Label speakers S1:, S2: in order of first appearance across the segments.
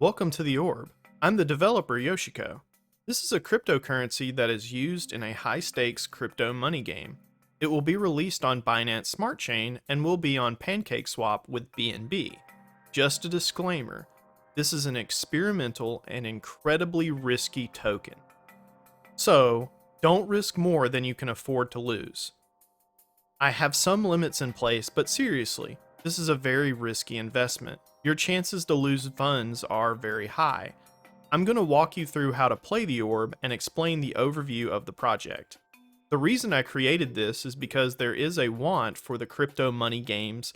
S1: Welcome to the Orb. I'm the developer Yoshiko. This is a cryptocurrency that is used in a high-stakes crypto money game. It will be released on Binance Smart Chain and will be on PancakeSwap with BNB. Just a disclaimer, this is an experimental and incredibly risky token. So, don't risk more than you can afford to lose. I have some limits in place, but seriously, this is a very risky investment. Your chances to lose funds are very high. I'm going to walk you through how to play the orb and explain the overview of the project. The reason I created this is because there is a want for the crypto money games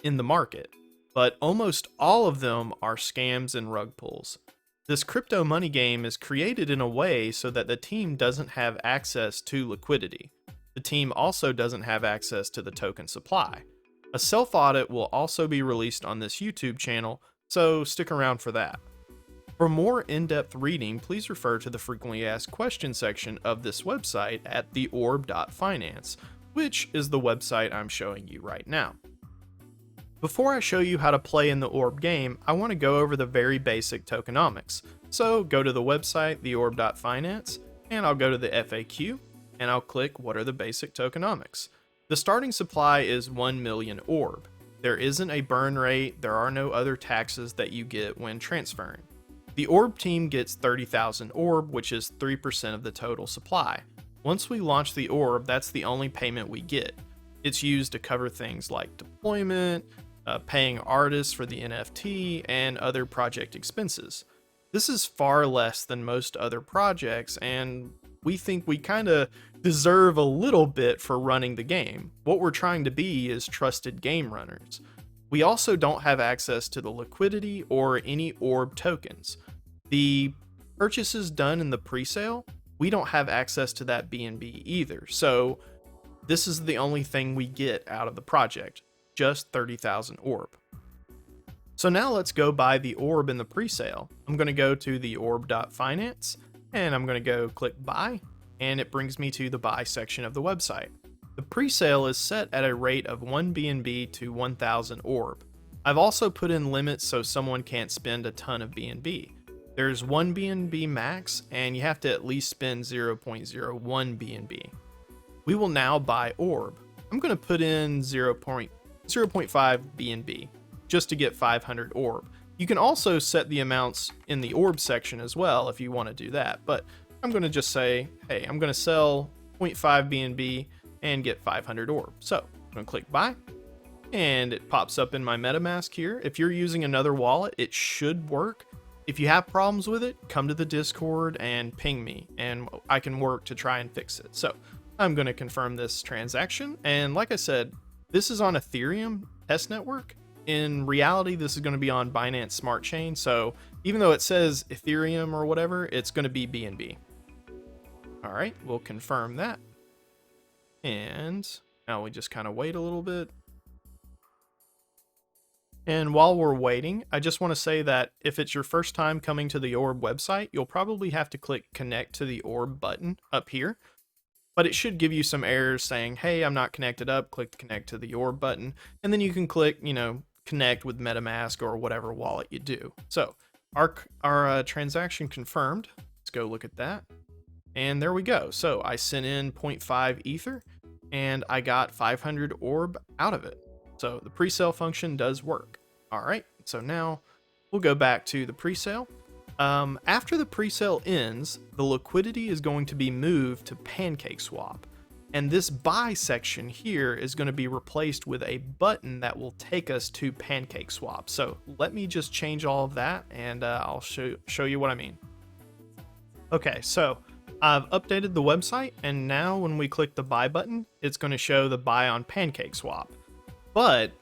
S1: in the market, but almost all of them are scams and rug pulls. This crypto money game is created in a way so that the team doesn't have access to liquidity. The team also doesn't have access to the token supply. A self-audit will also be released on this YouTube channel, so stick around for that. For more in-depth reading, please refer to the frequently asked questions section of this website at theorb.finance, which is the website I'm showing you right now. Before I show you how to play in the orb game, I want to go over the very basic tokenomics. So go to the website, theorb.finance, and I'll go to the FAQ, and I'll click what are the basic tokenomics. The starting supply is 1 million orb. There isn't a burn rate, there are no other taxes that you get when transferring. The orb team gets 30,000 orb, which is 3% of the total supply. Once we launch the orb, that's the only payment we get. It's used to cover things like deployment, paying artists for the NFT, and other project expenses. This is far less than most other projects, and we think we kind of deserve a little bit for running the game. What we're trying to be is trusted game runners. We also don't have access to the liquidity or any orb tokens. The purchases done in the presale, we don't have access to that BNB either. So this is the only thing we get out of the project, just 30,000 orb. So now let's go buy the orb in the presale. I'm going to go to the orb.finance and I'm going to go click buy, and it brings me to the buy section of the website. The presale is set at a rate of 1 BNB to 1,000 orb. I've also put in limits so someone can't spend a ton of BNB. There's 1 BNB max, and you have to at least spend 0.01 BNB. We will now buy orb. I'm going to put in 0.5 BNB just to get 500 orb. You can also set the amounts in the orb section as well if you want to do that, but I'm going to just say, hey, I'm going to sell 0.5 BNB and get 500 orb. So I'm going to click buy, and it pops up in my MetaMask here. If you're using another wallet, it should work. If you have problems with it, come to the Discord and ping me, and I can work to try and fix it. So I'm going to confirm this transaction, and like I said, this is on Ethereum test network. In reality, this is going to be on Binance Smart Chain, so even though it says Ethereum or whatever, it's going to be BNB. All right, we'll confirm that. And now we just kind of wait a little bit. And while we're waiting, I just want to say that if it's your first time coming to the Orb website, you'll probably have to click connect to the Orb button up here. But it should give you some errors saying, hey, I'm not connected up, click the connect to the Orb button. And then you can click, connect with MetaMask or whatever wallet you do. So our transaction confirmed. Let's go look at that. And there we go. So I sent in 0.5 Ether and I got 500 orb out of it. So the presale function does work. All right. So now we'll go back to the presale. After the presale ends, the liquidity is going to be moved to PancakeSwap. And this buy section here is going to be replaced with a button that will take us to PancakeSwap. So let me just change all of that and I'll show you what I mean. Okay, so I've updated the website, and now when we click the buy button, it's going to show the buy on PancakeSwap. But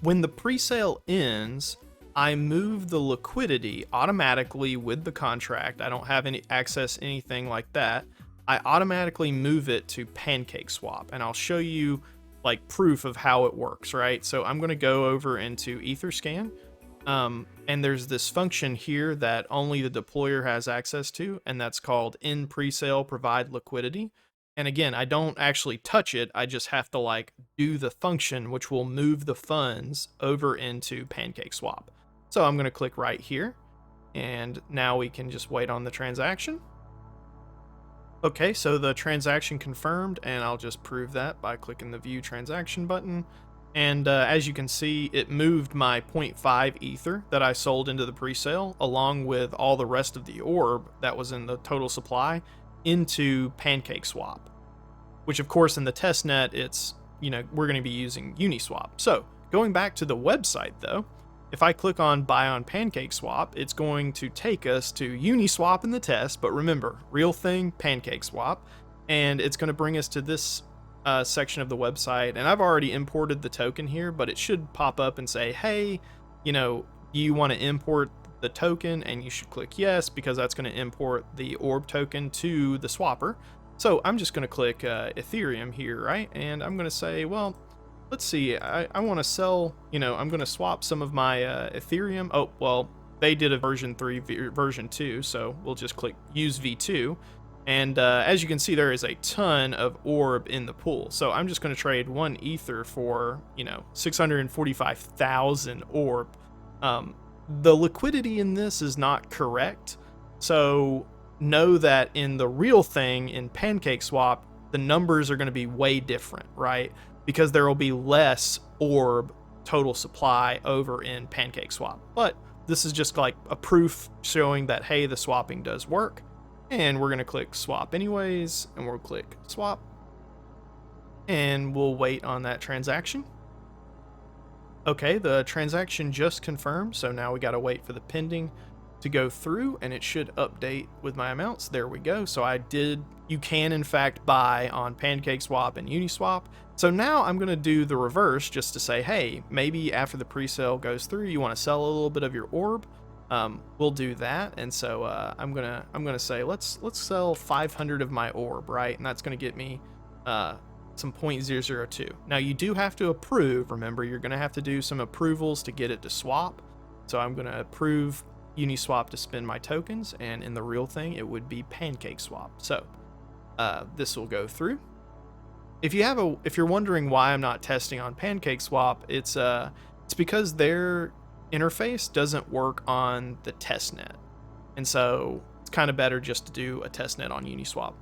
S1: when the presale ends, I move the liquidity automatically with the contract. I don't have any access, anything like that. I automatically move it to PancakeSwap, and I'll show you like proof of how it works, right? So I'm going to go over into Etherscan, and there's this function here that only the deployer has access to, and that's called in presale provide liquidity. And again, I don't actually touch it. I just have to do the function, which will move the funds over into PancakeSwap. So I'm going to click right here. And now we can just wait on the transaction. Okay, so the transaction confirmed, and I'll just prove that by clicking the view transaction button. And as you can see, it moved my zero 0.5 ether that I sold into the pre-sale, along with all the rest of the orb that was in the total supply, into PancakeSwap, which of course in the test net, it's, we're going to be using Uniswap. So going back to the website though, if I click on buy on PancakeSwap, it's going to take us to Uniswap in the test, but remember, real thing, PancakeSwap, and it's going to bring us to this section of the website. And I've already imported the token here, but it should pop up and say, hey, you want to import the token, and you should click yes, because that's going to import the orb token to the swapper. So I'm just going to click Ethereum here, right? And I'm going to say, well, let's see, I want to sell, I'm going to swap some of my Ethereum. Oh, well, they did a version 3, version 2, so we'll just click use V2. And as you can see, there is a ton of orb in the pool. So I'm just going to trade 1 ether for, 645,000 orb. The liquidity in this is not correct. So know that in the real thing, in PancakeSwap, the numbers are going to be way different, right? Because there will be less orb total supply over in PancakeSwap. But this is just like a proof showing that, hey, the swapping does work. And we're going to click swap anyways, and we'll click swap. And we'll wait on that transaction. Okay, the transaction just confirmed, so now we got to wait for the pending to go through, and it should update with my amounts. There we go. So you can in fact buy on PancakeSwap and Uniswap. So now I'm going to do the reverse, just to say, hey, maybe after the pre-sale goes through, you want to sell a little bit of your orb. We'll do that. And so I'm gonna say let's sell 500 of my orb, right? And that's gonna get me some 0.002. Now you do have to approve. Remember, you're gonna have to do some approvals to get it to swap. So I'm gonna approve Uniswap to spend my tokens, and in the real thing, it would be PancakeSwap. So this will go through. If you're wondering why I'm not testing on PancakeSwap, it's because their interface doesn't work on the testnet, and so it's kind of better just to do a testnet on Uniswap.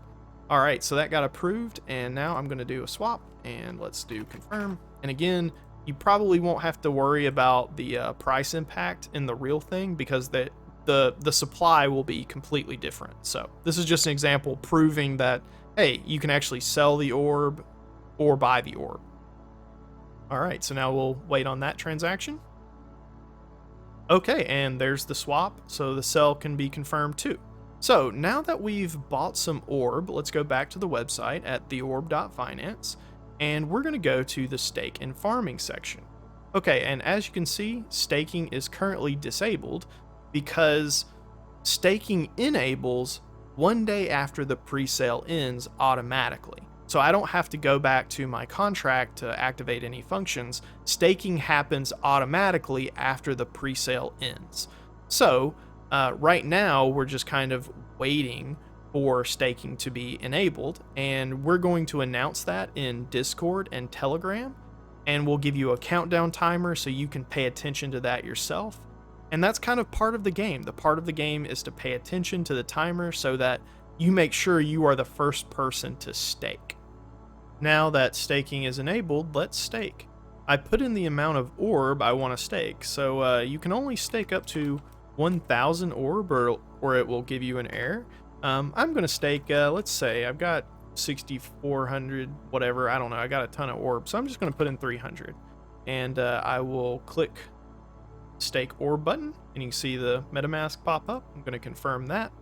S1: All right, so that got approved, and now I'm going to do a swap, and let's do confirm. And again, you probably won't have to worry about the price impact in the real thing, because the supply will be completely different. So this is just an example proving that, hey, you can actually sell the orb or buy the orb. All right, so now we'll wait on that transaction. Okay, and there's the swap, so the sell can be confirmed too. So now that we've bought some orb, let's go back to the website at theorb.finance, and we're going to go to the stake and farming section. Okay, and as you can see, staking is currently disabled because staking enables 1 day after the pre-sale ends automatically. So I don't have to go back to my contract to activate any functions. Staking happens automatically after the pre-sale ends. So right now we're just kind of waiting for staking to be enabled, and we're going to announce that in Discord and Telegram, and we'll give you a countdown timer so you can pay attention to that yourself. And that's kind of part of the game. The part of the game is to pay attention to the timer so that you make sure you are the first person to stake. Now that staking is enabled, let's stake. I put in the amount of orb I want to stake, so you can only stake up to 1,000 orb, or it will give you an error. I'm going to stake, let's say I've got 6,400, whatever, I don't know, I got a ton of orb, so I'm just going to put in 300. And I will click stake orb button, and you can see the MetaMask pop up. I'm going to confirm that,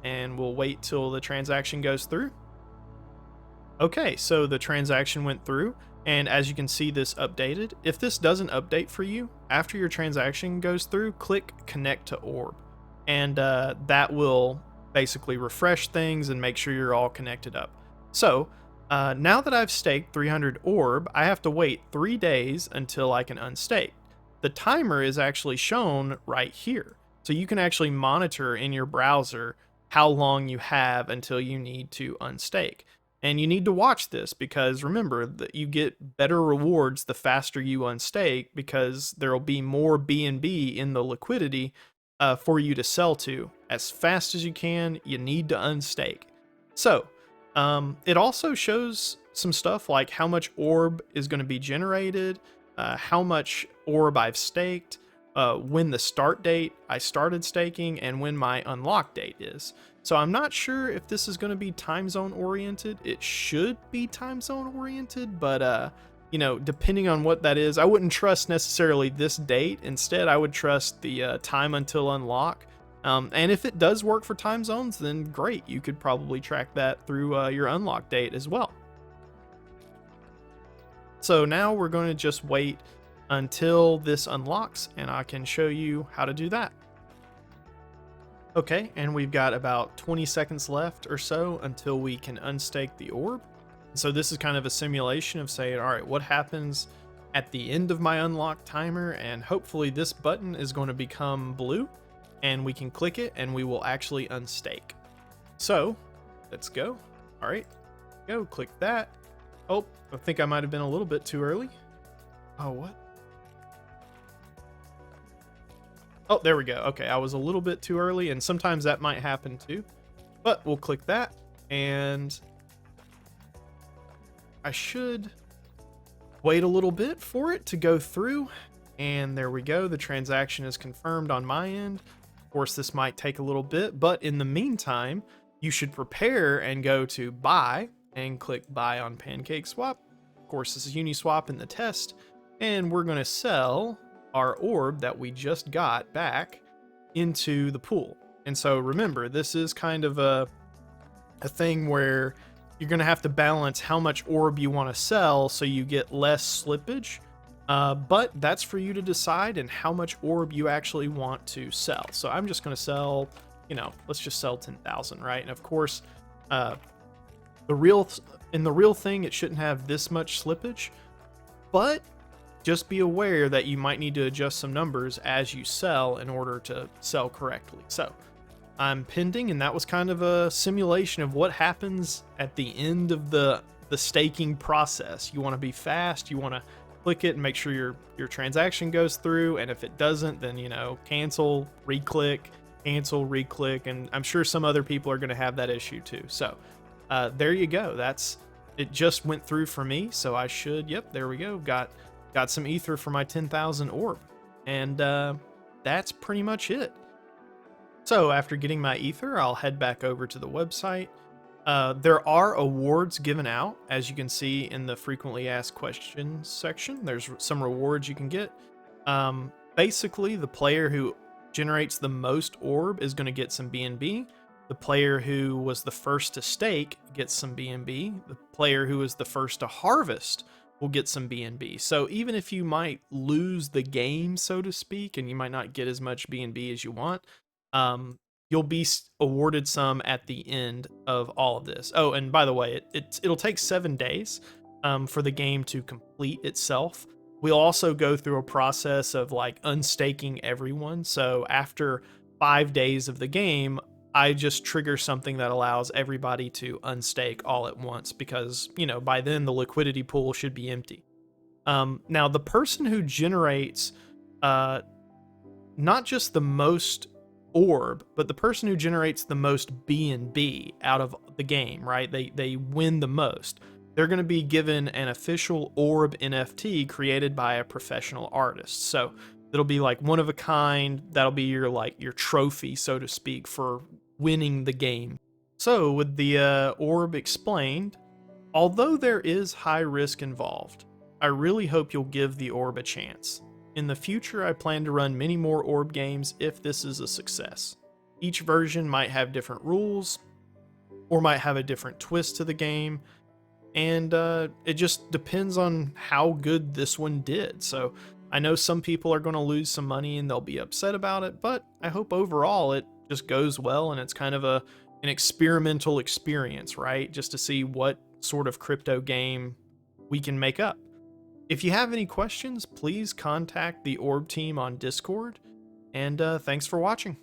S1: and we'll wait till the transaction goes through. Okay, so the transaction went through, and as you can see, this updated. If this doesn't update for you, after your transaction goes through, click connect to orb, and that will basically refresh things and make sure you're all connected up. So now that I've staked 300 orb, I have to wait 3 days until I can unstake. The timer is actually shown right here, so you can actually monitor in your browser how long you have until you need to unstake. And you need to watch this, because remember that you get better rewards the faster you unstake, because there will be more BNB in the liquidity for you to sell to as fast as you can. You need to unstake. So it also shows some stuff like how much orb is going to be generated, how much orb I've staked, when the start date I started staking, and when my unlock date is. So I'm not sure if this is going to be time zone oriented. It should be time zone oriented, but you know, depending on what that is, I wouldn't trust necessarily this date. Instead, I would trust the time until unlock. And if it does work for time zones, then great. You could probably track that through your unlock date as well. So now we're going to just wait until this unlocks, and I can show you how to do that. Okay, and we've got about 20 seconds left or so until we can unstake the orb. So this is kind of a simulation of saying, all right, what happens at the end of my unlock timer? And hopefully this button is going to become blue, and we can click it and we will actually unstake. So let's go. All right, go click that. Oh, I think I might have been a little bit too early. Oh, what? Oh, there we go. Okay, I was a little bit too early, and sometimes that might happen too. But we'll click that, and I should wait a little bit for it to go through. And there we go. The transaction is confirmed on my end. Of course, this might take a little bit, but in the meantime, you should prepare and go to buy and click buy on PancakeSwap. Of course, this is Uniswap in the test, and we're going to sell our orb that we just got back into the pool. And so remember, this is kind of a thing where you're going to have to balance how much orb you want to sell so you get less slippage. But that's for you to decide, and how much orb you actually want to sell. So I'm just going to sell, you know, let's just sell 10,000, right? And of course, in the real thing, it shouldn't have this much slippage, but just be aware that you might need to adjust some numbers as you sell in order to sell correctly. So I'm pending, and that was kind of a simulation of what happens at the end of the staking process. You want to be fast, you want to click it and make sure your transaction goes through, and if it doesn't, then, you know, cancel, re-click, cancel, re-click, and I'm sure some other people are going to have that issue too. So there you go. It just went through for me, so I should, yep, there we go. Got some ether for my 10,000 orb, and that's pretty much it. So after getting my ether, I'll head back over to the website. There are awards given out, as you can see in the frequently asked questions section. There's some rewards you can get. Basically, the player who generates the most orb is going to get some BNB. The player who was the first to stake gets some BNB. The player who was the first to harvest will get some BNB. So even if you might lose the game, so to speak, and you might not get as much BNB as you want, you'll be awarded some at the end of all of this. Oh, and by the way, it'll take 7 days for the game to complete itself. We'll also go through a process of like unstaking everyone. So after 5 days of the game, I just trigger something that allows everybody to unstake all at once, because, you know, by then the liquidity pool should be empty. Now, the person who generates not just the most orb, but the person who generates the most BNB out of the game, right? They win the most. They're going to be given an official orb NFT created by a professional artist. So it'll be like one of a kind. That'll be your trophy, so to speak, for winning the game. So with the orb explained, although there is high risk involved, I really hope you'll give the orb a chance. In the future, I plan to run many more orb games if this is a success. Each version might have different rules, or might have a different twist to the game, and it just depends on how good this one did. So I know some people are going to lose some money and they'll be upset about it, but I hope overall it just goes well, and it's kind of an experimental experience, right? Just to see what sort of crypto game we can make up. If you have any questions, please contact the Orb team on Discord, and thanks for watching.